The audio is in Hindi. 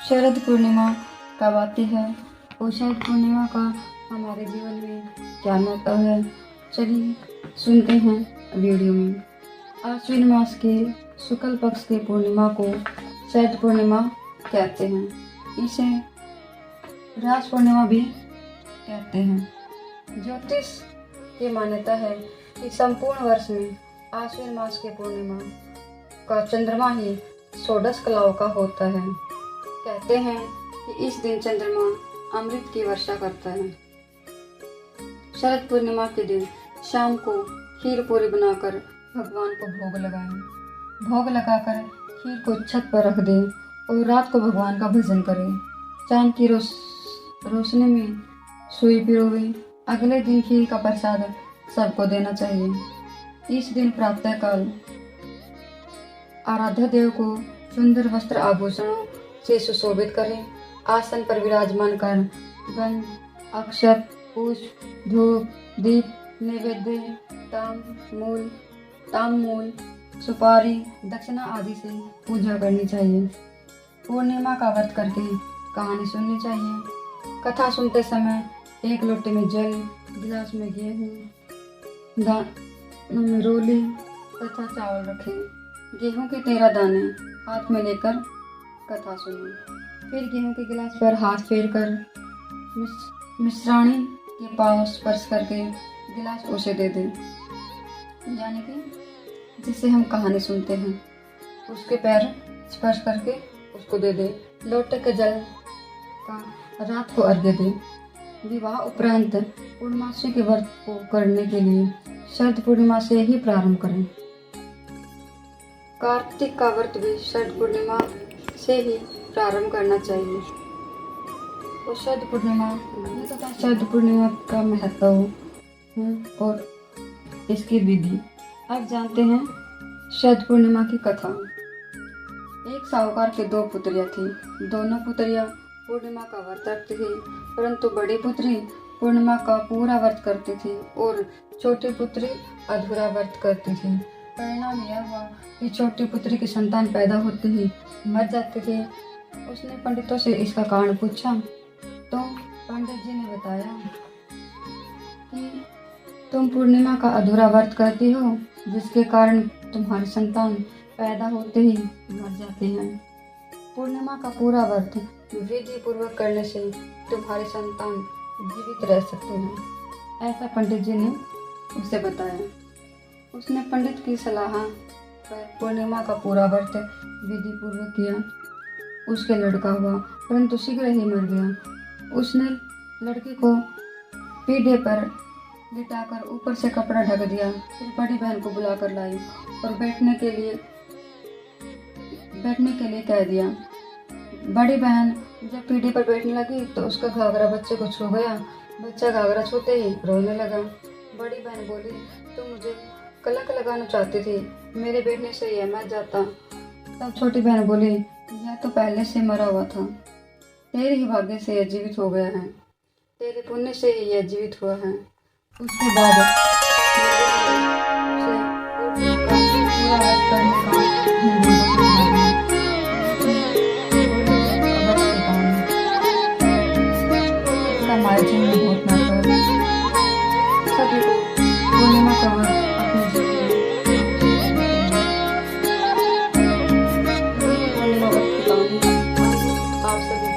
शरद पूर्णिमा कब आती है और शरद पूर्णिमा का हमारे जीवन में क्या महत्व है, चलिए सुनते हैं वीडियो में। आश्विन मास के शुक्ल पक्ष की पूर्णिमा को शरद पूर्णिमा कहते हैं। इसे राज पूर्णिमा भी कहते हैं। ज्योतिष की मान्यता है कि संपूर्ण वर्ष में आश्विन मास की पूर्णिमा का चंद्रमा ही षोडश कलाओं का होता है। कहते हैं कि इस दिन चंद्रमा अमृत की वर्षा करता है। शरद पूर्णिमा के दिन शाम को खीर पूरी बनाकर भगवान को भोग लगाएं। भोग लगाकर खीर को छत पर रख दें और रात को भगवान का भजन करें। चांद की रोशनी में सुई पिरोवें। अगले दिन खीर का प्रसाद सबको देना चाहिए। इस दिन प्रातःकाल आराध्य देव को सुंदर वस्त्र आभूषणों से सुशोभित करें। आसन पर विराजमान कर गंध, अक्षत, पुष्प, धूप, दीप, नैवेद्य, ताम्बूल, सुपारी, दक्षिणा आदि से पूजा करनी चाहिए। पूर्णिमा का व्रत करके कहानी सुननी चाहिए। कथा सुनते समय एक लोटे में जल, गिलास में गेहूँ, दानों में रोली तथा चावल रखें। गेहूं के 13 दाने हाथ में लेकर कथा सुनें। फिर गेहूं के गिलास पर हाथ फेर कर मिश्राणी के पांव स्पर्श करके गिलास उसे दे दें, यानी कि जिससे हम कहानी सुनते हैं उसके पैर स्पर्श करके उसको दे दें। लोटे के जल का रात को अर्घ्य दें। विवाह उपरांत पूर्णमासी के व्रत को करने के लिए शरद पूर्णिमा से ही प्रारंभ करें। कार्तिक का व्रत भी शरद पूर्णिमा से ही प्रारंभ करना चाहिए। तो शरद पूर्णिमा तथा शरद पूर्णिमा का महत्व और इसकी विधि अब जानते हैं। शरद पूर्णिमा की कथा। एक साहूकार के 2 पुत्रियां थी। दोनों पुत्रियां पूर्णिमा का व्रत रखती थी, परंतु बड़ी पुत्री पूर्णिमा का पूरा व्रत करती थी और छोटी पुत्री अधूरा व्रत करती थी। परिणाम यह हुआ कि छोटी पुत्री की संतान पैदा होते ही मर जाते थे। उसने पंडितों से इसका कारण पूछा तो पंडित जी ने बताया कि तुम पूर्णिमा का अधूरा व्रत करती हो, जिसके कारण तुम्हारी संतान पैदा होते ही मर जाती है। पूर्णिमा का पूरा व्रत विधि पूर्वक करने से तुम्हारी संतान जीवित रह सकते हैं, ऐसा पंडित जी ने उसे बताया। उसने पंडित की सलाह पर पूर्णिमा का पूरा व्रत विधि पूर्वक किया। उसके लड़का हुआ, परंतु शीघ्र ही मर गया। उसने लड़के को पीढ़े पर लिटाकर ऊपर से कपड़ा ढक दिया। फिर बड़ी बहन को बुलाकर लाई और बैठने के लिए कह दिया। बड़ी बहन जब पीढ़े पर बैठने लगी तो उसका घाघरा बच्चे को छू गया। बच्चा घाघरा छूते ही रोने लगा। बड़ी बहन बोली, तुम मुझे कलंक लगाना चाहती थी, मेरे बैठने से यह मर जाता। तब छोटी बहन बोली, यह तो पहले से मरा हुआ था, तेरे ही भाग्य से यह जीवित हो गया है, तेरे पुण्य से ही यह जीवित हुआ है। उसके बाद हमारे जीवन में बहुत महत्व है। सभी को पूर्णिमा का व्रत अपने जीवन में पूर्णिमा व्रत की कहानी आप सभी